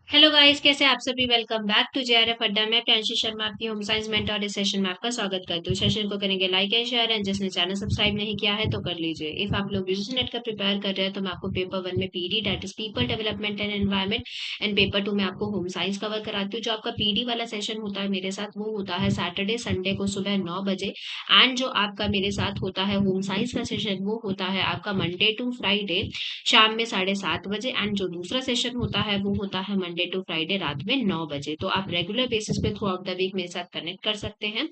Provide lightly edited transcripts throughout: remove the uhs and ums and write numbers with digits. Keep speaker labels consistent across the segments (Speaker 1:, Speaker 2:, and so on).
Speaker 1: Hello guys, कैसे आप सभी। वेलकम बैक टू जेआरएफ अड्डा। मैं प्रियांशी शर्मा, आपकी होम साइंस मेंटर। इस सेशन में आपका स्वागत करती हूँ। सेशन को करेंगे लाइक एंड शेयर, एंड जिसने चैनल सब्सक्राइब नहीं किया है तो कर लीजिए। इफ आप लोग यूजीसी नेट का प्रिपेयर कर रहे हैं तो मैं आपको पेपर 1 में PD, that is people development and environment, and paper 2 में आपको होम साइंस कवर कराती हूँ। जो आपका पीडी वाला सेशन होता है मेरे साथ, वो होता है सैटरडे संडे को सुबह 9 बजे। एंड जो आपका मेरे साथ होता है होम साइंस का सेशन, वो होता है आपका मंडे टू फ्राइडे शाम में 7:30 बजे। एंड जो दूसरा सेशन होता है वो होता है मंडे टू फ्राइडे रात में 9 बजे। तो आप रेगुलर बेसिस पे थ्रू आउट द वीक मेरे साथ कनेक्ट कर सकते हैं।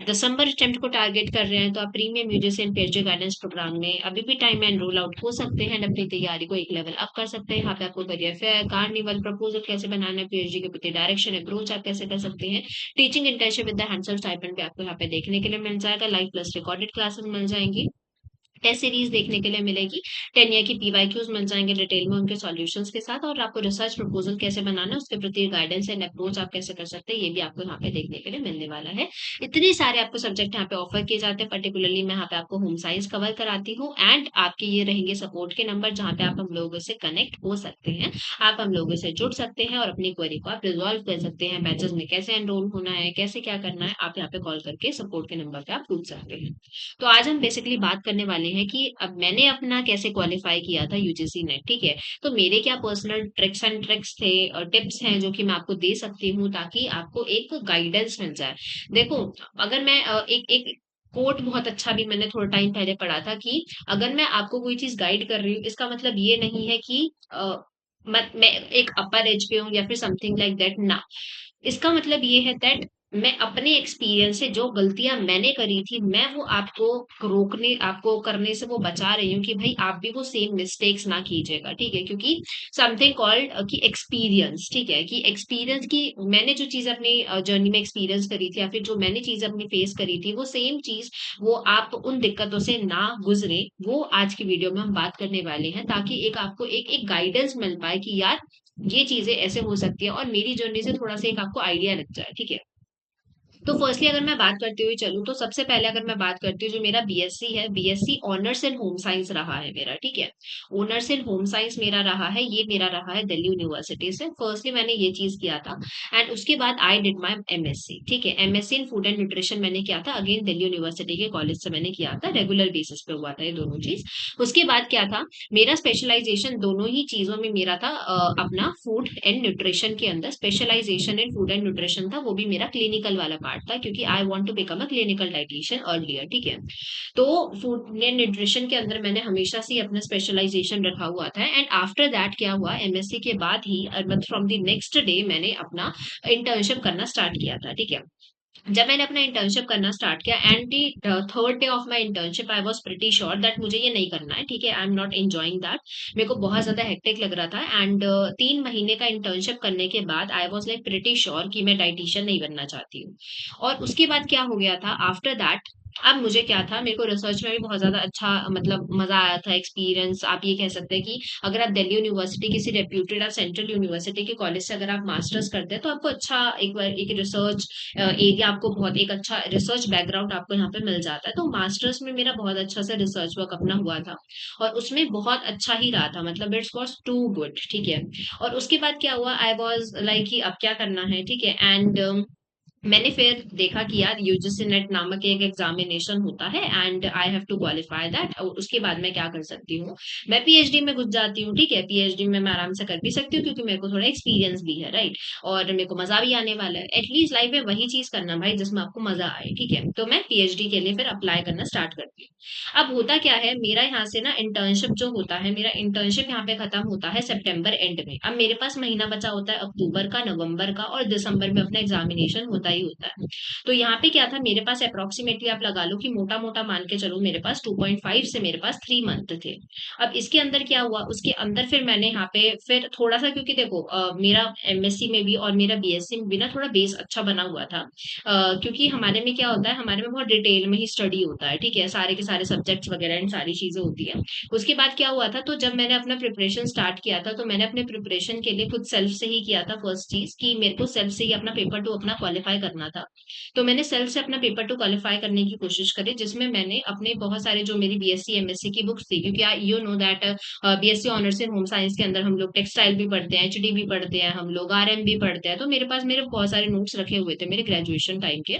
Speaker 1: दिसंबर अटेम्प्ट को टारगेट कर रहे हैं तो आप premium UGC and PhD guidance programme में अभी भी टाइम में एनरोल आउट हो सकते हैं, अपनी तैयारी को एक लेवल अप कर सकते हैं। यहाँ पे आपको करियर फेयर, कार्निवल, प्रपोजल कैसे बनाना है, पीएचडी के प्रति डायरेक्शन अप्रोच आप कैसे कर सकते हैं, teaching internship with the hands-on stipend भी आपको यहाँ पे देखने के लिए मिल जाएगा। लाइव प्लस रिकॉर्डेड क्लासेस मिल जाएंगी, टेस्ट सीरीज देखने के लिए मिलेगी, 10 ईयर की पीवाईक्यूज मिल जाएंगे डिटेल में उनके सॉल्यूशंस के साथ, और आपको रिसर्च प्रपोजल कैसे बनाना है उसके प्रति गाइडेंस एंड अप्रोच आप कैसे कर सकते हैं, ये भी आपको यहाँ पे देखने के लिए मिलने वाला है। इतने सारे आपको सब्जेक्ट यहाँ पे ऑफर किए जाते हैं। पर्टिकुलरली मैं यहाँ पे आपको होम साइंस कवर कराती हूँ, एंड आपके ये रहेंगे सपोर्ट के नंबर जहाँ पे आप हम लोगों से कनेक्ट हो सकते हैं, आप हम लोगों से जुड़ सकते हैं और अपनी क्वेरी को आप रिजॉल्व कर सकते हैं। बैचेस में कैसे एनरोल होना है, कैसे क्या करना है, आप यहाँ पे कॉल करके सपोर्ट के नंबर पे आप पूछ सकते हैं। तो आज हम बेसिकली बात करने वाले हैं कि अब मैंने अपना कैसे क्वालिफाई किया था यूजीसी नेट, ठीक है। तो मेरे क्या पर्सनल ट्रिक्स एंड ट्रिक्स थे और टिप्स हैं जो कि मैं आपको दे सकती हूँ ताकि आपको एक गाइडेंस मिल जाए। देखो, अगर मैं एक एक कोट बहुत अच्छा भी मैंने थोड़ा टाइम पहले पढ़ा था कि अगर मैं आपको कोई चीज गाइड कर रही हूँ, इसका मतलब ये नहीं है कि मैं एक अपर एज पे हूँ या फिर समथिंग लाइक दैट ना। इसका मतलब ये है दैट मैं अपने एक्सपीरियंस से जो गलतियां मैंने करी थी, मैं वो आपको रोकने, आपको करने से वो बचा रही हूँ कि भाई आप भी वो सेम मिस्टेक्स ना कीजिएगा, ठीक है। क्योंकि समथिंग कॉल्ड कि एक्सपीरियंस, ठीक है, कि एक्सपीरियंस की मैंने जो चीज अपनी जर्नी में एक्सपीरियंस करी थी या फिर जो मैंने चीज अपनी फेस करी थी, वो सेम चीज वो आप उन दिक्कतों से ना गुजरे, वो आज की वीडियो में हम बात करने वाले हैं, ताकि एक आपको एक एक गाइडेंस मिल पाए कि यार ये चीजें ऐसे हो सकती है और मेरी जर्नी से थोड़ा सा एक आपको आइडिया लग जाए, ठीक है। तो फर्स्टली अगर मैं बात करते हुए चलूँ तो सबसे पहले अगर मैं बात करती हूँ, जो मेरा बीएससी है, BSc honours in home science रहा है मेरा, ठीक है। ऑनर्स इन होम साइंस मेरा रहा है, ये मेरा रहा है दिल्ली यूनिवर्सिटी से। फर्स्टली मैंने ये चीज किया था, एंड उसके बाद आई डिड माई एमएससी, ठीक है। MSc in food and nutrition मैंने किया था, अगेन दिल्ली यूनिवर्सिटी के कॉलेज से मैंने किया था, रेगुलर बेसिस पे हुआ था ये दोनों चीज। उसके बाद क्या था, मेरा स्पेशलाइजेशन दोनों ही चीजों में मेरा था, अपना फूड एंड न्यूट्रिशन के अंदर specialisation in food and nutrition था, वो भी मेरा क्लिनिकल वाला पार्ट था, क्योंकि I want to become a clinical dietitian earlier, ठीक है। तो फूड एंड न्यूट्रिशन के अंदर मैंने हमेशा से अपना स्पेशलाइजेशन रखा हुआ था, एंड आफ्टर दैट क्या हुआ, एमएससी के बाद ही मतलब फ्रॉम द नेक्स्ट डे मैंने अपना इंटर्नशिप करना स्टार्ट किया था, ठीक है। जब मैंने अपना इंटर्नशिप करना स्टार्ट किया, and the third day of my internship I was pretty sure that मुझे ये नहीं करना है, ठीक है। I am not enjoying that, मेरे को बहुत ज्यादा हेक्टिक लग रहा था। एंड 3 महीने का इंटर्नशिप करने के बाद I was like pretty sure कि मैं डाइटिशियन नहीं बनना चाहती हूँ। और उसके बाद क्या हो गया था आफ्टर दैट, अब मुझे क्या था, मेरे को रिसर्च में भी बहुत ज्यादा अच्छा मतलब मजा आया था, एक्सपीरियंस आप ये कह सकते हैं कि अगर आप दिल्ली यूनिवर्सिटी किसी रेप्यूटेड या सेंट्रल यूनिवर्सिटी के कॉलेज से अगर आप मास्टर्स करते हैं तो आपको अच्छा एक बार एक रिसर्च एरिया, आपको बहुत एक अच्छा रिसर्च बैकग्राउंड आपको यहाँ पे मिल जाता है। तो मास्टर्स में मेरा बहुत अच्छा सा रिसर्च वर्क अपना हुआ था, और उसमें बहुत अच्छा ही रहा था, मतलब इट्स वॉज टू गुड, ठीक है। और उसके बाद क्या हुआ, आई वॉज लाइक कि अब क्या करना है, ठीक है। एंड मैंने फिर देखा कि यार यूजीसी नेट नामक एक एग्जामिनेशन होता है, and I have to qualify that. और उसके बाद मैं क्या कर सकती हूँ, मैं पीएचडी में घुस जाती हूँ, ठीक है। पीएचडी में मैं आराम से कर भी सकती हूँ क्योंकि मेरे को थोड़ा एक्सपीरियंस भी है, राइट। और मेरे को मजा भी आने वाला है। एटलीस्ट लाइफ में वही चीज करना भाई जिसमें आपको मजा आए, ठीक है। तो मैं पीएचडी के लिए फिर अप्लाई करना स्टार्ट करती हूँ। अब होता क्या है, मेरा यहाँ से ना इंटर्नशिप जो होता है, मेरा इंटर्नशिप यहाँ पे खत्म होता है सितंबर एंड में। अब मेरे पास महीना बचा होता है अक्टूबर का, नवंबर का, और दिसंबर में अपना एग्जामिनेशन होता ही होता है। तो यहाँ पे क्या था, मेरे पास अप्रोक्सीमेटली आप लगा लो कि मोटा मोटा मान के चलो, मेरे पास 2.5 से मेरे पास 3 मंथ थे। अब इसके अंदर क्या हुआ, उसके अंदर फिर मैंने यहाँ पे फिर थोड़ा सा, क्योंकि देखो मेरा एमएससी में भी और मेरा बीएससी में भी ना थोड़ा बेस अच्छा बना हुआ था। क्योंकि हमारे में क्या होता है, हमारे में बहुत डिटेल में ही स्टडी होता है, ठीक है, सारे के सारे सब्जेक्ट्स वगैरह एंड सारी चीजें होती है। उसके बाद क्या हुआ था, तो जब मैंने अपना प्रिपरेशन स्टार्ट किया था, तो मैंने अपने प्रिपरेशन के लिए खुद सेल्फ से ही किया था। फर्स्ट चीज कि मेरे को सेल्फ से ही अपना पेपर टू अपना क्वालिफाई करना था। तो मैंने सेल्फ से अपना पेपर टू क्वालिफाई करने की कोशिश करी, जिसमें मैंने अपने बहुत सारे जो मेरी बीएससी एमएससी की बुक्स थी, क्योंकि you know that BSc honours in home science के अंदर हम लोग टेक्सटाइल भी पढ़ते हैं, एचडी भी पढ़ते हैं, हम लोग आरएम भी पढ़ते हैं। तो मेरे पास मेरे बहुत सारे नोट्स रखे हुए थे मेरे ग्रेजुएशन टाइम के।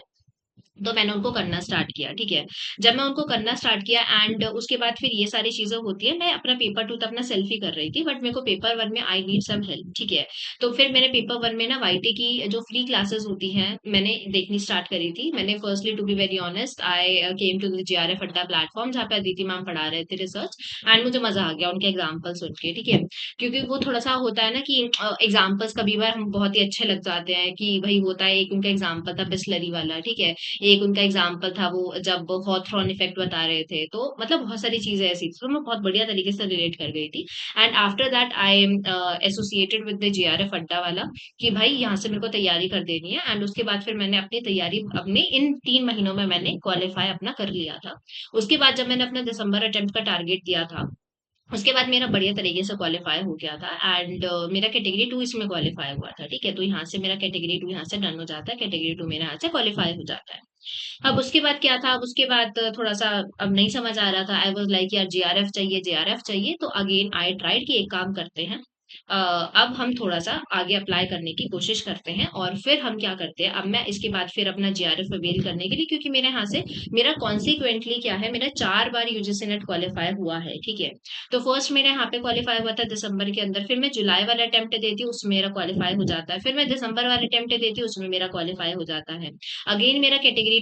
Speaker 1: तो मैंने उनको करना स्टार्ट किया, ठीक है। जब मैं उनको करना स्टार्ट किया एंड उसके बाद फिर ये सारी चीजें होती है, मैं अपना पेपर टू तो अपना सेल्फ ही कर रही थी, बट मेरे को पेपर वन में आई नीड सम हेल्प, ठीक है। तो फिर मैंने पेपर वन में ना वाईटी की जो फ्री क्लासेस होती हैं मैंने देखनी स्टार्ट करी थी। मैंने firstly to be very honest I came to the JRF Adda platform, जहाँ पे अदिति मैम पढ़ा रहे थे रिसर्च, एंड मुझे मजा आ गया उनके एग्जाम्पल सुन के, ठीक है। क्योंकि वो थोड़ा सा होता है ना कि एग्जाम्पल्स कभी बार हम बहुत ही अच्छे लग जाते हैं कि भाई होता है, एक उनका एग्जाम्पल था बिस्लरी वाला, ठीक है। एक उनका एग्जाम्पल था वो जब हॉथरॉन इफेक्ट बता रहे थे, तो मतलब बहुत सारी चीजें ऐसी थी, तो मैं बहुत बढ़िया तरीके से रिलेट कर गई थी। And after that I am associated with the JRF अड्डा वाला, कि भाई यहाँ से मेरे को तैयारी कर देनी है। एंड उसके बाद फिर मैंने अपनी तैयारी अपने इन 3 महीनों में मैंने क्वालिफाई अपना कर लिया था। उसके बाद जब मैंने अपना दिसंबर अटेम्प्ट का टारगेट दिया था, उसके बाद मेरा बढ़िया तरीके से क्वालिफाई हो गया था। एंड मेरा कैटेगरी टू इसमें क्वालिफाई हुआ था, ठीक है। तो यहाँ से मेरा कैटेगरी टू यहाँ से डन हो जाता है, कैटेगरी टू मेरा यहाँ से क्वालिफाई हो जाता है। अब उसके बाद क्या था, अब उसके बाद थोड़ा सा अब नहीं समझ आ रहा था। आई वाज लाइक यार जेआरएफ चाहिए, जेआरएफ चाहिए। तो अगेन आई ट्राइड कि एक काम करते हैं, अब हम थोड़ा सा आगे अप्लाई करने की कोशिश करते हैं, और फिर हम क्या करते हैं, अब मैं इसके बाद फिर अपना जेआरएफ अवेल करने के लिए, क्योंकि मेरे यहाँ से मेरा कॉन्सिक्वेंटली क्या है, मेरा 4 बार यूजीसी नेट क्वालिफाई हुआ है, ठीक है। तो फर्स्ट मेरे यहाँ पे क्वालिफाई हुआ था दिसंबर के अंदर, फिर मैं जुलाई वाला अटेम्प्ट देती हूँ उसमें मेरा क्वालिफाई हो जाता है, फिर मैं दिसंबर वाले अटेम्प्ट देती हूँ उसमें मेरा क्वालिफाई हो जाता है। अगेन मेरा कैटेगरी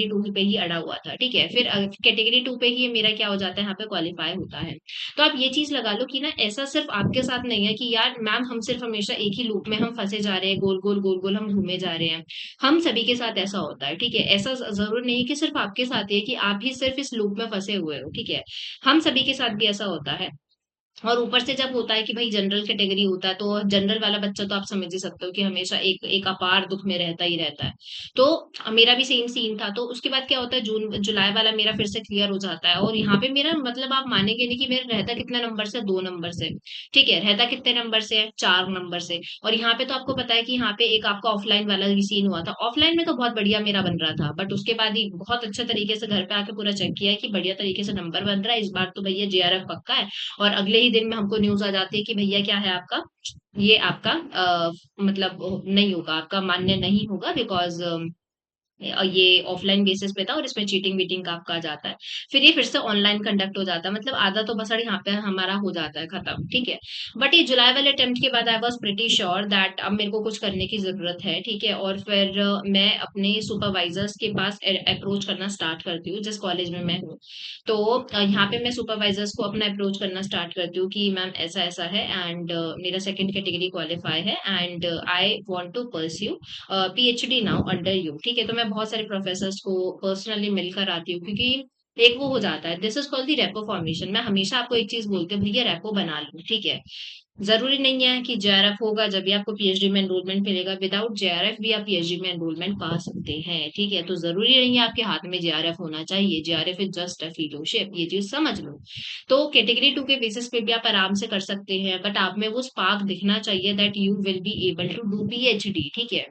Speaker 1: टू पे ही अड़ा हुआ था, ठीक है। फिर कैटेगरी टू पे ही मेरा क्या हो जाता है, यहाँ पे क्वालिफाई होता है। तो आप ये चीज लगा लो कि ना ऐसा सिर्फ आपके साथ नहीं है कि यार मैम हम सिर्फ हमेशा एक ही लूप में हम फंसे जा रहे हैं, गोल गोल गोल गोल हम घूमे जा रहे हैं। हम सभी के साथ ऐसा होता है, ठीक है। ऐसा जरूर नहीं है कि सिर्फ आपके साथ ही है कि आप ही सिर्फ इस लूप में फंसे हुए हो, ठीक है। हम सभी के साथ भी ऐसा होता है। और ऊपर से जब होता है कि भाई जनरल कैटेगरी होता है, तो जनरल वाला बच्चा तो आप समझ ही सकते हो कि हमेशा एक एक अपार दुख में रहता ही रहता है। तो मेरा भी सेम सीन था। तो उसके बाद क्या होता है, जून जुलाई वाला मेरा फिर से क्लियर हो जाता है, और यहाँ पे मेरा मतलब आप मानेंगे नहीं कि मेरा रहता कितने नंबर से, 2 नंबर से, ठीक है। रहता कितने नंबर से है, 4 नंबर से। और यहाँ पे तो आपको पता है कि यहाँ पे एक आपका ऑफलाइन वाला भी सीन हुआ था। ऑफलाइन में तो बहुत बढ़िया मेरा बन रहा था, बट उसके बाद ही बहुत अच्छे तरीके से घर पे आके पूरा चेक किया है कि बढ़िया तरीके से नंबर बन रहा है, इस बार तो भैया जेआरएफ पक्का है। और अगले ही दिन में हमको न्यूज आ जाती है कि भैया क्या है आपका, ये आपका मतलब नहीं होगा, आपका मान्य नहीं होगा, बिकॉज ये ऑफलाइन बेसिस पे था और इसमें चीटिंग वीटिंग का आपका आ जाता है। फिर ये फिर से ऑनलाइन कंडक्ट हो जाता है, मतलब आधा तो बसड़ यहाँ पे हमारा हो जाता है खत्म, ठीक है। बट ये जुलाई वाले अटेम्प्ट के बाद I was pretty sure that अब मेरे को कुछ करने की जरूरत है, ठीक है। और फिर मैं अपने सुपरवाइजर्स के पास अप्रोच करना स्टार्ट करती हूँ जिस कॉलेज में मैं हूँ। तो यहाँ पे मैं सुपरवाइजर्स को अपना अप्रोच करना स्टार्ट करती हूँ कि मैम ऐसा ऐसा है, एंड मेरा सेकंड कैटेगरी क्वालिफाई है, and I want to pursue PhD now under you, ठीक है। तो मैं बहुत सारे प्रोफेसर्स को पर्सनली मिलकर आती हूँ, क्योंकि एक वो हो जाता है, this is called the repo formation. मैं हमेशा आपको एक चीज बोलती हूँ, भैया रेपो बना लो, ठीक है। जरूरी नहीं है कि जेआरएफ होगा जब भी आपको पीएचडी में एनरोलमेंट मिलेगा, विदाउट जेआरएफ भी आप पीएचडी में एनरोलमेंट पा सकते हैं, ठीक है। तो जरूरी नहीं है आपके हाथ में जेआरएफ होना चाहिए, JRF is just a fellowship, ये चीज समझ लो। तो कैटेगरी टू के बेसिस पे भी आप आराम से कर सकते हैं, बट आप में वो स्पार्क दिखना चाहिए that you will be able to do PhD, ठीक है।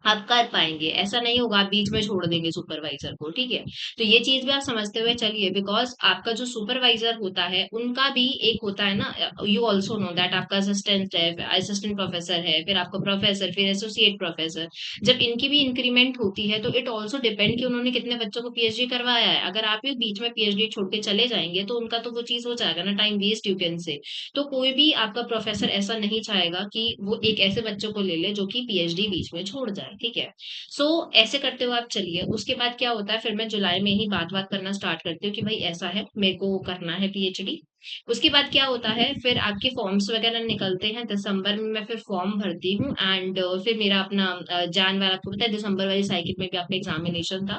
Speaker 1: आप कर पाएंगे, ऐसा नहीं होगा आप बीच में छोड़ देंगे सुपरवाइजर को, ठीक है। तो ये चीज भी आप समझते हुए चलिए, बिकॉज आपका जो सुपरवाइजर होता है उनका भी एक होता है ना, यू ऑल्सो नो दैट आपका असिस्टेंट है, असिस्टेंट प्रोफेसर है, फिर आपका प्रोफेसर, फिर एसोसिएट प्रोफेसर। जब इनकी भी इंक्रीमेंट होती है तो इट ऑल्सो डिपेंड कि उन्होंने कितने बच्चों को पीएचडी करवाया है। अगर आप भी बीच में पीएचडी छोड़ के चले जाएंगे तो उनका तो वो चीज हो जाएगा ना, time waste you can say. तो कोई भी आपका प्रोफेसर ऐसा नहीं चाहेगा कि वो एक ऐसे बच्चों को ले ले जो कि पीएचडी बीच में छोड़ जाए, ठीक है। सो ऐसे करते हुए आप चलिए। उसके बाद क्या होता है, फिर मैं जुलाई में ही बात बात करना स्टार्ट करती हूँ कि भाई ऐसा है, मेरे को करना है पीएचडी। उसके बाद क्या होता है, फिर आपके फॉर्म्स वगैरह निकलते हैं दिसंबर में, मैं फिर फॉर्म भरती हूँ, एंड फिर मेरा अपना जान वाला, आपको पता है दिसंबर वाली साइकिल में भी आपका एग्जामिनेशन था।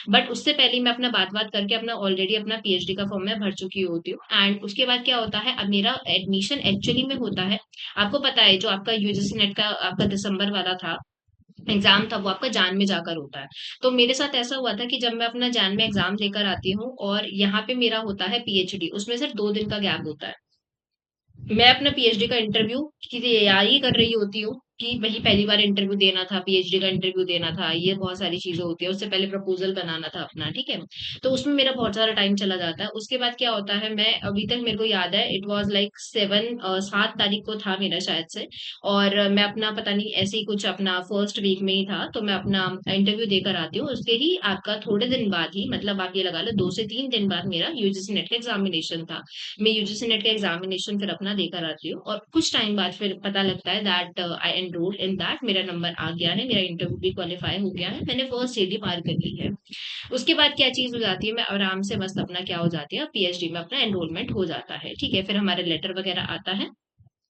Speaker 1: बट उससे पहले मैं अपना बात बात करके अपना ऑलरेडी अपना पीएचडी का फॉर्म मैं भर चुकी होती हूँ। एंड उसके बाद क्या होता है, अब मेरा एडमिशन एक्चुअली में होता है, आपको पता है जो आपका यूजीसी नेट का आपका दिसंबर वाला था एग्जाम था, वो आपका जान में जाकर होता है। तो मेरे साथ ऐसा हुआ था कि जब मैं अपना जान में एग्जाम लेकर आती हूँ और यहाँ पे मेरा होता है पीएचडी, उसमें सिर्फ 2 दिन का गैप होता है। मैं अपना पीएचडी का इंटरव्यू की तैयारी कर रही होती हूँ, कि वही पहली बार इंटरव्यू देना था, पीएचडी का इंटरव्यू देना था, ये बहुत सारी चीजें होती है, उससे पहले प्रपोजल बनाना था अपना, ठीक है। तो उसमें मेरा बहुत सारा टाइम चला जाता है। उसके बाद क्या होता है, मैं अभी तक मेरे को याद है, इट वाज लाइक 7 तारीख को था मेरा शायद से। और मैं अपना पता नहीं ऐसे ही कुछ अपना फर्स्ट वीक में ही था, तो मैं अपना इंटरव्यू देकर आती हूँ। उसके ही आपका थोड़े दिन बाद ही, मतलब आप ये लगा लो 2 से 3 दिन बाद मेरा यूजीसी नेट का एग्जामिनेशन था। मैं यूजीसी नेट का एग्जामिनेशन फिर अपना देकर आती हूँ, और कुछ टाइम बाद फिर पता लगता है that I enrol in that, मेरा नंबर आ गया है, मेरा इंटरव्यू भी क्वालिफाई हो गया है, मैंने फर्स्ट सीढ़ी पार कर ली है। उसके बाद क्या चीज हो जाती है, मैं आराम से मस्त अपना क्या हो जाती है, पीएचडी में अपना एनरोलमेंट हो जाता है, ठीक है। फिर हमारे लेटर वगैरह आता है।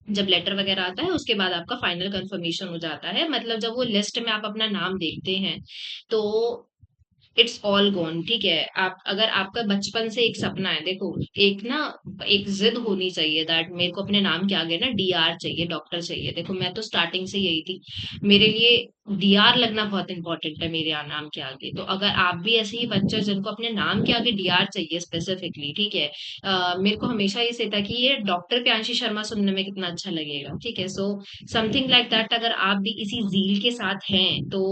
Speaker 1: जब लेटर वगैरह आता है उसके बाद आपका फाइनल कंफर्मेशन हो जाता है, मतलब जब वो लिस्ट में आप अपना नाम देखते हैं, तो इट्स ऑल गॉन, ठीक है। आप अगर आपका बचपन से एक सपना है, देखो, एक ना, एक जिद होनी चाहिए दैट मेरे को अपने नाम के आगे ना डीआर चाहिए, डॉक्टर चाहिए। देखो मैं तो स्टार्टिंग से यही थी, मेरे लिए डीआर लगना बहुत इंपॉर्टेंट है मेरे नाम के आगे। तो अगर आप भी ऐसे ही बच्चे हो जिनको अपने नाम के आगे डीआर चाहिए स्पेसिफिकली, ठीक है। मेरे को हमेशा ये से था कि ये डॉक्टर प्रियांशी शर्मा सुनने में कितना अच्छा लगेगा, ठीक है। सो समथिंग लाइक दैट, अगर आप भी इसी जील के साथ हैं तो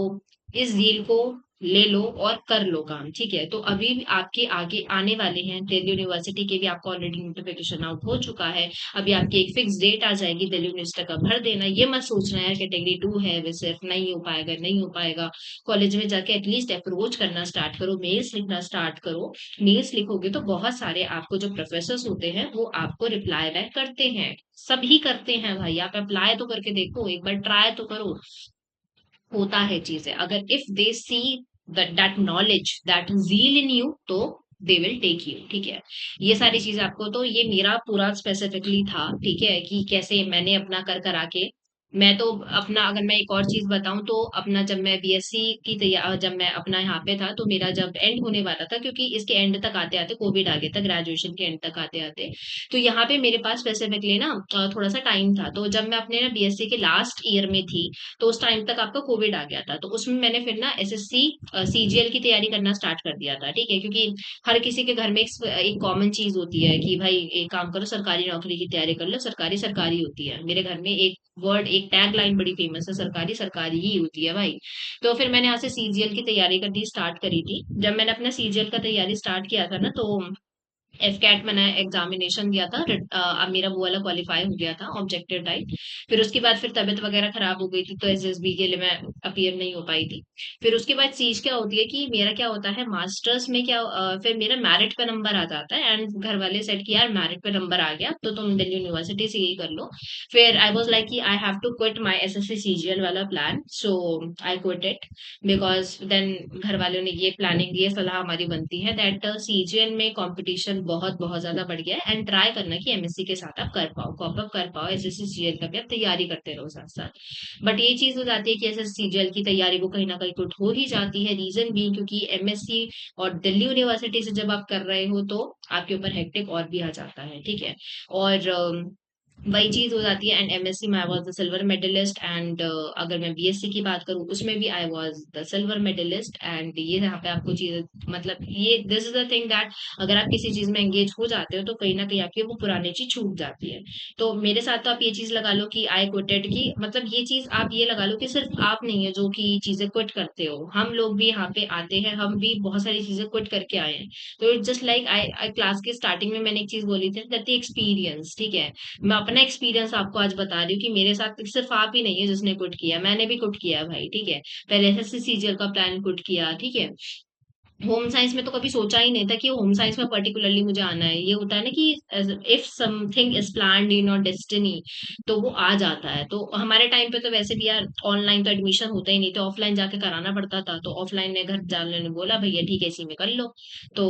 Speaker 1: इस जील को ले लो और कर लो काम, ठीक है। तो अभी भी आपके आगे आने वाले हैं, दिल्ली यूनिवर्सिटी के भी आपका ऑलरेडी नोटिफिकेशन आउट हो चुका है। अभी आपकी एक फिक्स डेट आ जाएगी, दिल्ली यूनिवर्सिटी का भर देना। ये मत सोचना यार कैटेगरी 2 है वे सिर्फ नहीं हो पाएगा, नहीं हो पाएगा। कॉलेज में जाके एटलीस्ट अप्रोच करना स्टार्ट करो, मेल्स लिखना स्टार्ट करो। मेल्स लिखोगे तो बहुत सारे आपको जो प्रोफेसर होते हैं वो आपको रिप्लाई बैक करते हैं, सभी करते हैं भाई। आप अप्लाई तो करके देखो, एक बार ट्राई तो करो। होता है चीजें, अगर if they see that knowledge, that zeal in you, तो दे विल टेक यू, ठीक है। ये सारी चीजें आपको, तो ये मेरा पूरा स्पेसिफिकली था, ठीक है, कि कैसे मैंने अपना कर करा के, मैं तो अपना, अगर मैं एक और चीज बताऊं तो अपना, जब मैं बीएससी की तैयार, जब मैं अपना यहाँ पे था, तो मेरा जब एंड होने वाला था, क्योंकि इसके एंड तक आते आते कोविड आ गया था, ग्रेजुएशन के एंड तक आते आते। तो यहाँ पे मेरे पास स्पेसिफिकली ना थोड़ा सा टाइम था। तो जब मैं अपने ना बीएससी के लास्ट ईयर में थी, तो उस टाइम तक आपका कोविड आ गया था। तो उसमें मैंने फिर ना एसएससी सीजीएल की तैयारी करना स्टार्ट कर दिया था, ठीक है। क्योंकि हर किसी के घर में एक कॉमन चीज होती है कि भाई एक काम करो, सरकारी नौकरी की तैयारी कर लो, सरकारी सरकारी होती है। मेरे घर में एक वर्ड, एक टैग लाइन बड़ी फेमस है, सरकारी सरकारी ही होती है भाई। तो फिर मैंने यहाँ से सीजीएल की तैयारी करनी स्टार्ट करी थी। जब मैंने अपना सीजीएल का तैयारी स्टार्ट किया था ना, तो एफ कैट मैंने एग्जामिनेशन दिया था, अब मेरा वो वाला क्वालिफाई हो गया था ऑब्जेक्टिव टाइप। फिर उसके बाद फिर तबीयत वगैरह खराब हो गई थी, तो एसएसबी के लिए मैं अपीयर नहीं हो पाई थी। फिर उसके बाद चीज क्या होती है कि मेरा क्या होता है मास्टर्स में, क्या फिर मेरा मेरिट पे नंबर आ जाता है, एंड घर वाले सेट कि यार मेरिट पे नंबर आ गया तो तुम दिल्ली यूनिवर्सिटी से यही कर लो। फिर आई वॉज लाइक कि I have to quit my SSC CGL वाला plan, so I quit it. Because then घर वालों ने ये प्लानिंग, ये सलाह हमारी बनती है दैट सीजीएल में कंपटीशन बहुत बहुत ज्यादा बढ़ गया है, एंड ट्राई करना कि एमएससी के साथ आप कर पाओ, कॉप अप कर पाओ, एसएससी सीजीएल का भी आप तैयारी करते रहो साथ साथ। बट ये चीज हो जाती है कि एसएससी सीजीएल की तैयारी वो कहीं ना कहीं कुछ हो ही जाती है, रीजन भी क्योंकि एमएससी और दिल्ली यूनिवर्सिटी से जब आप कर रहे हो तो आपके ऊपर हेक्टिक और भी आ जाता है, ठीक है। और वही चीज हो जाती है। एंड एमएससी में I was the silver medallist, and अगर मैं बीएससी की बात करूँ उसमें भी I was the silver medallist. And ये यहाँ पे आपको चीज, मतलब ये this is the thing that अगर आप किसी चीज में एंगेज हो जाते हो तो कहीं ना कहीं आपकी वो पुरानी चीज छूट जाती है। तो मेरे साथ तो आप ये चीज लगा लो कि आई क्विटेड की, मतलब ये चीज आप ये लगा लो कि सिर्फ आप नहीं है जो कि चीजें क्विट करते हो, हम लोग भी यहाँ पे आते हैं, हम भी बहुत सारी चीजें क्विट करके आए हैं। तो it's just like I class के स्टार्टिंग में मैंने एक चीज बोली थी दैट द एक्सपीरियंस, ठीक है। मैं अपना एक्सपीरियंस आपको आज बता रही हूँ कि मेरे साथ सिर्फ आप ही नहीं है जिसने क्विट किया, मैंने भी क्विट किया भाई, ठीक है। पहले एसएससी सीजीएल का प्लान क्विट किया, ठीक है। होम साइंस में तो कभी सोचा ही नहीं था कि होम साइंस में पर्टिकुलरली मुझे आना है। ये होता है ना कि if something is planned in your destiny, तो वो आ जाता है। तो हमारे टाइम पे तो वैसे भी यार ऑनलाइन तो एडमिशन होता ही नहीं था, ऑफलाइन जाके कराना पड़ता था। तो ऑफलाइन ने घर जाने ने बोला भैया ठीक है इसी में कर लो। तो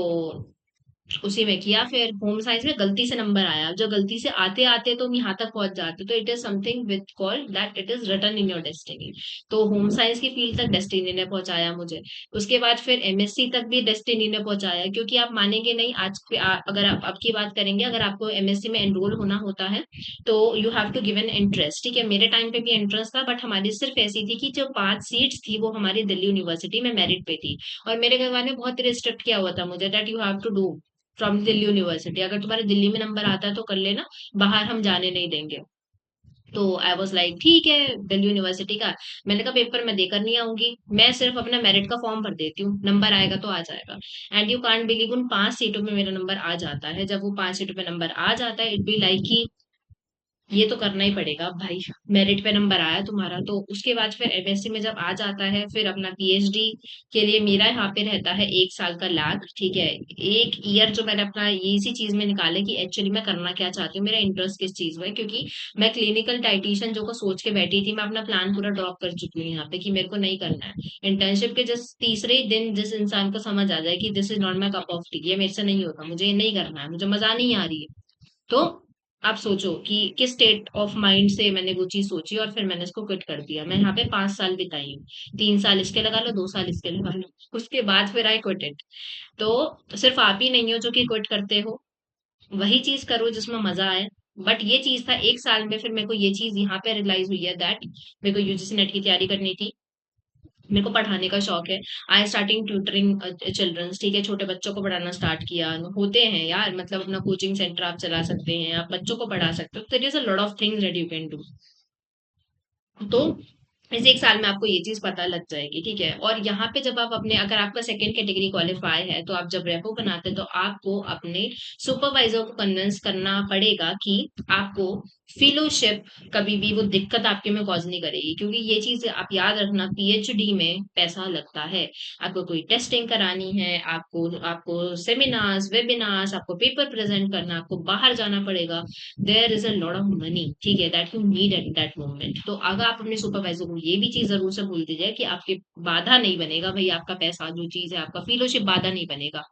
Speaker 1: उसी में किया। फिर होम साइंस में गलती से नंबर आया, जो गलती से आते आते तुम यहाँ तक पहुंच जाते, तो it is something with called that it is written in your destiny. तो होम साइंस की फील्ड तक डेस्टिनी ने पहुंचाया मुझे। उसके बाद फिर एमएससी तक भी डेस्टिनी ने पहुंचाया, क्योंकि आप मानेंगे नहीं, आज अगर आप आपकी बात करेंगे, अगर आपको एमएससी में एनरोल होना होता है तो you have to give an entrance, ठीक है। मेरे टाइम पे भी एंट्रेंस था, बट हमारी सिर्फ ऐसी थी कि जो 5 सीट्स थी वो हमारी दिल्ली यूनिवर्सिटी में मेरिट पे थी। और मेरे घर वाले ने बहुत रिस्ट्रिक्ट किया हुआ था मुझे that you have to do from Delhi university, अगर तुम्हारे दिल्ली में नंबर आता है तो कर लेना, बाहर हम जाने नहीं देंगे। तो आई वाज लाइक ठीक है, दिल्ली यूनिवर्सिटी का। मैंने कहा पेपर मैं देकर नहीं आऊंगी, मैं सिर्फ अपना मेरिट का फॉर्म भर देती हूँ, नंबर आएगा तो आ जाएगा। एंड यू कांट बिलीव, उन 5 सीटों में मेरा नंबर आ जाता है। जब वो 5 सीटों पे नंबर आ जाता है, इट बी लाइक कि ये तो करना ही पड़ेगा भाई, मेरिट पे नंबर आया तुम्हारा तो। उसके बाद फिर एमएससी में जब आ जाता है, फिर अपना पीएचडी के लिए मेरा यहाँ पे रहता है 1 साल का लैब, ठीक है। 1 ईयर जो मैंने अपना ये इसी चीज में निकाले कि एक्चुअली मैं करना क्या चाहती हूँ, मेरा इंटरेस्ट किस चीज में है। क्योंकि मैं क्लिनिकल डाइटिशियन जो को सोच के बैठी थी, मैं अपना प्लान पूरा ड्रॉप कर चुकी हूँ यहाँ पे कि मेरे को नहीं करना है। इंटर्नशिप के जिस तीसरे ही दिन जिस इंसान को समझ आ जाए कि this is not my cup of T, ये मेरे से नहीं होगा, मुझे ये नहीं करना है, मुझे मजा नहीं आ रही है, तो आप सोचो कि किस स्टेट ऑफ माइंड से मैंने वो चीज सोची और फिर मैंने इसको क्विट कर दिया। मैं यहाँ पे 5 साल बिताई हूँ, 3 साल इसके लगा लो, 2 साल इसके लगा लो, उसके बाद फिर आई क्विट इट। तो सिर्फ आप ही नहीं हो जो कि क्विट करते हो, वही चीज करो जिसमें मजा आए। बट ये चीज था 1 साल में, फिर मेरे को ये चीज यहाँ पे रियलाइज हुई है दैट मेरे को यूजीसी नेट की तैयारी करनी थी, मेरे को पढ़ाने का शौक है। आई स्टार्टिंग ट्यूटरिंग चिल्ड्रंस, ठीक है, छोटे बच्चों को पढ़ाना स्टार्ट किया। होते हैं यार, मतलब अपना कोचिंग सेंटर आप चला सकते हैं, आप बच्चों को पढ़ा सकते हो, there is a lot of things that you can do. तो इस 1 साल में आपको ये चीज पता लग जाएगी, ठीक है। और यहाँ पे जब आप अपने, अगर आपका सेकंड कैटेगरी क्वालिफाई है, तो आप जब रेपो बनाते हैं तो आपको अपने सुपरवाइजर को कन्विंस करना पड़ेगा कि आपको फेलोशिप कभी भी वो दिक्कत आपके में कॉज नहीं करेगी। क्योंकि ये चीज आप याद रखना, पीएचडी में पैसा लगता है। आपको कोई टेस्टिंग करानी है, आपको आपको सेमिनार्स, वेबिनार्स, आपको पेपर प्रेजेंट करना, आपको बाहर जाना पड़ेगा। There is a lot of money, ठीक है, that you need at that moment. तो अगर आप अपने सुपरवाइजर को ये भी चीज जरूर से बोल दीजिए कि आपके बाधा नहीं बनेगा भाई, आपका पैसा जो चीज है, आपका फेलोशिप बाधा नहीं बनेगा।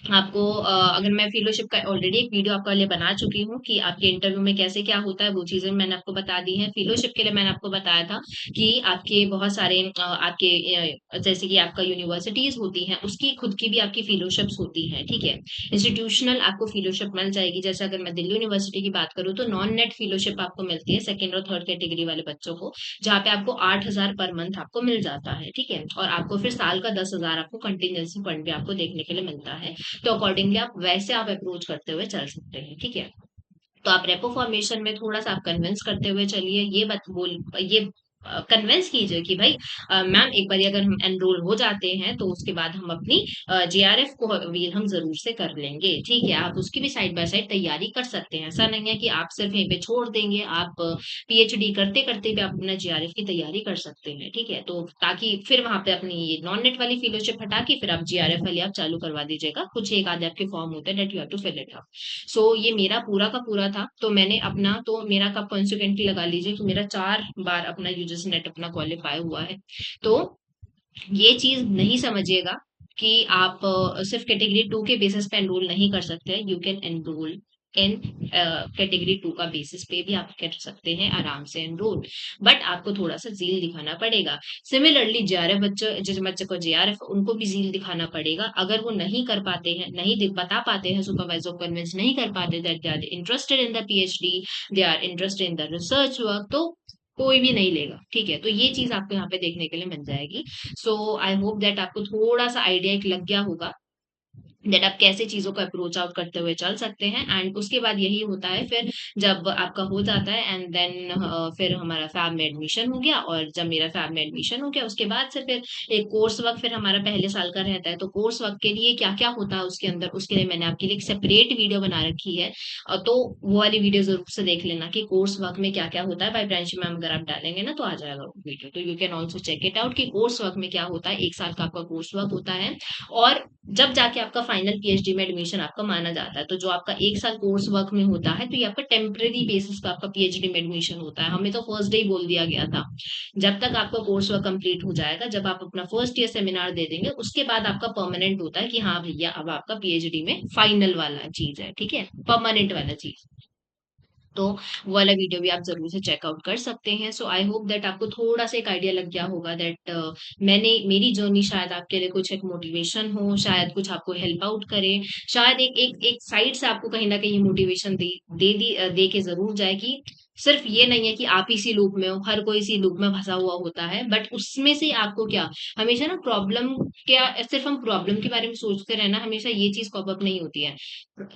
Speaker 1: आपको अगर मैं फेलोशिप का ऑलरेडी एक वीडियो आपके लिए बना चुकी हूँ कि आपके इंटरव्यू में कैसे क्या होता है, वो चीजें मैंने आपको बता दी हैं। फेलोशिप के लिए मैंने आपको बताया था कि आपके बहुत सारे आपके जैसे कि आपका यूनिवर्सिटीज होती हैं, उसकी खुद की भी आपकी फेलोशिप्स होती हैं, ठीक है। इंस्टीट्यूशनल आपको फेलोशिप मिल जाएगी। जैसे अगर मैं दिल्ली यूनिवर्सिटी की बात करूँ तो नॉन नेट फेलोशिप आपको मिलती है सेकंड और थर्ड कैटेगरी वाले बच्चों को, जहाँ पे आपको 8,000 पर मंथ आपको मिल जाता है, ठीक है। और आपको फिर साल का 10,000 आपको कंटिजेंसी फंड भी आपको देखने के लिए मिलता है। तो अकॉर्डिंगली आप वैसे आप अप्रोच करते हुए चल सकते हैं, ठीक है। तो आप रेपो फॉर्मेशन में थोड़ा सा आप कन्विंस करते हुए चलिए, ये कन्विंस कीजिए कि भाई मैम एक बार अगर हम एनरोल हो जाते हैं तो उसके बाद हम अपनी जेआरएफ को अवील हम जरूर से कर लेंगे, ठीक है। आप उसकी भी साइड बाय साइड तैयारी कर सकते हैं, ऐसा नहीं है कि आप सिर्फ यहीं पे छोड़ देंगे। आप पीएचडी करते करते भी आप अपना जेआरएफ की तैयारी कर सकते हैं, ठीक है। तो ताकि फिर वहां पे अपनी ये नॉन नेट वाली फेलोशिप हटा के फिर आप जेआरएफ वाली आप चालू करवा दीजिएगा। कुछ एक आधे आपके फॉर्म होते हैं, that you have to fill it up. So ये मेरा पूरा का पूरा था। तो मैंने अपना, तो मेरा कब कॉन्सिक्वेंटली लगा लीजिए कि मेरा 4 बार अपना यूजीसी नेट अपना क्वालिफाई हुआ है। तो ये चीज नहीं समझिएगा कि आप सिर्फ कैटेगरी 2 के बेसिस पे एनरोल नहीं कर सकते। You can enrol in category 2 का बेसिस पे भी आप कर सकते हैं आराम से एनरोल, बट आपको थोड़ा सा जील दिखाना पड़ेगा। सिमिलरली जेआरएफ बच्चे, जिस बच्चे को जेआरएफ, उनको भी जील दिखाना पड़ेगा। अगर वो नहीं कर पाते हैं, नहीं बता पाते हैं, सुपरवाइजर को कन्विंस नहीं कर पाते that they are interested in the PhD, they are interested in the research work, तो कोई भी नहीं लेगा, ठीक है। तो ये चीज आपको यहाँ पे देखने के लिए मिल जाएगी। सो आई होप दैट आपको थोड़ा सा आइडिया एक लग गया होगा दैट आप कैसे चीजों को अप्रोच आउट करते हुए चल सकते हैं। एंड उसके बाद यही होता है फिर, जब आपका हो जाता है एंड देन फिर हमारा फैब में एडमिशन हो गया। और जब मेरा फैब में एडमिशन हो गया, उसके बाद से फिर एक कोर्स वर्क फिर हमारा पहले साल का रहता है। तो कोर्स वर्क के लिए क्या क्या होता है उसके अंदर, उसके लिए मैंने आपके लिए एक सेपरेट वीडियो बना रखी है। तो वो वाली वीडियो जरूर से देख लेना कि कोर्स वर्क में क्या क्या होता है। बाय ब्रांच मैम अगर आप डालेंगे ना तो आ जाएगा वो वीडियो, तो you can also check it out कि कोर्स वर्क में क्या होता है। 1 साल का आपका कोर्स वर्क होता है, और जब जाके आपका फाइनल पीएचडी में एडमिशन आपका माना जाता है। तो जो आपका 1 साल कोर्स वर्क में होता है, तो ये आपका टेम्परेरी बेसिस पे आपका पीएचडी में एडमिशन होता है। हमें तो फर्स्ट डे ही बोल दिया गया था, जब तक आपका कोर्स वर्क कंप्लीट हो जाएगा, जब आप अपना फर्स्ट ईयर सेमिनार दे देंगे, उसके बाद आपका परमानेंट होता है कि हाँ भैया अब आपका पीएचडी में फाइनल वाला चीज है, ठीक है, परमानेंट वाला चीज। तो वो वाला वीडियो भी आप जरूर से चेकआउट कर सकते हैं। सो आई होप दैट आपको थोड़ा सा एक आइडिया लग गया होगा दैट मैंने, मेरी जर्नी शायद आपके लिए कुछ एक मोटिवेशन हो, शायद कुछ आपको हेल्प आउट करे, शायद एक एक एक साइड से आपको कहीं ना कहीं मोटिवेशन दे के जरूर जाएगी। सिर्फ ये नहीं है कि आप इसी लूप में हो, हर कोई इसी लूप में फंसा हुआ होता है, बट उसमें से आपको क्या, हमेशा ना प्रॉब्लम, क्या सिर्फ हम प्रॉब्लम के बारे में सोचते रहना, हमेशा ये चीज कॉप अप नहीं होती है।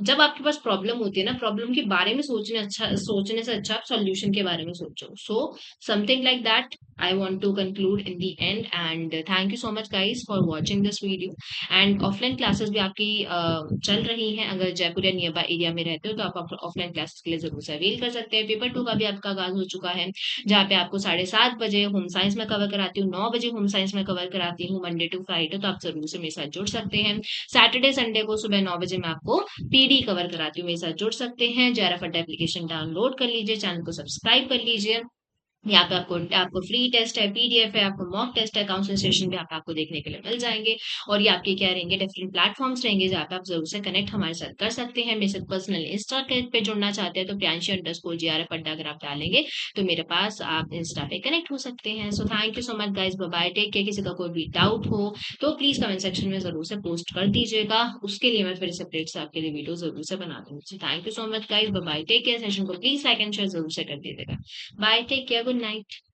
Speaker 1: जब आपके पास प्रॉब्लम होती है ना, प्रॉब्लम के बारे में सोचने से अच्छा आप सॉल्यूशन के बारे में सोचो। So something like that I want to conclude in the end, and thank you so much guys for watching this video. And offline classes भी आपकी चल रही हैं, अगर जयपुर या नियर बाय एरिया में रहते हो तो आप ऑफलाइन क्लासेस के लिए जरूर से अवेल कर सकते हैं। पेपर 2 का भी आपका आगाज हो चुका है, जहाँ पे आपको 7:30 बजे होम साइंस में कवर कराती हूँ, 9 बजे होम साइंस में कवर कराती हूँ, मंडे टू फ्राइडे, तो आप जरूर से मेरे साथ जुड़ सकते हैं। सैटरडे संडे को सुबह 9 बजे मैं आपको पीडी कवर कराती हूँ, मेरे साथ जुड़ सकते हैं। जेआरएफ अड्डा एप्लीकेशन डाउनलोड कर लीजिए, चैनल को सब्सक्राइब कर लीजिए। यहाँ पे आपको आपको फ्री टेस्ट है, पीडीएफ है, आपको मॉक टेस्ट है, काउंसलिंग सेशन भी आपको देखने के लिए मिल जाएंगे। और ये आपके क्या रहेंगे, डिफरेंट प्लेटफॉर्म्स रहेंगे जहाँ पे आप जरूर से कनेक्ट हमारे साथ कर सकते हैं। मेरे साथ पर्सनल इंस्टा पे जुड़ना चाहते हैं तो प्रियांशी अंडरस्कोर जीआरएफ अड्डा अगर आप डालेंगे तो मेरे पास आप इंस्टा पे कनेक्ट हो सकते हैं। So thank you so much guys, bye bye, take care. किसी का कोई भी डाउट हो तो प्लीज कमेंट सेक्शन में जरूर से पोस्ट कर दीजिएगा, उसके लिए मैं फिर सेपरेट से आपके लिए वीडियो जरूर से बना दूंगी। Thank you so much guys, bye bye, take care. Session को प्लीज लाइक एंड शेयर जरूर से कर दीजिएगा। Bye, take care, good night.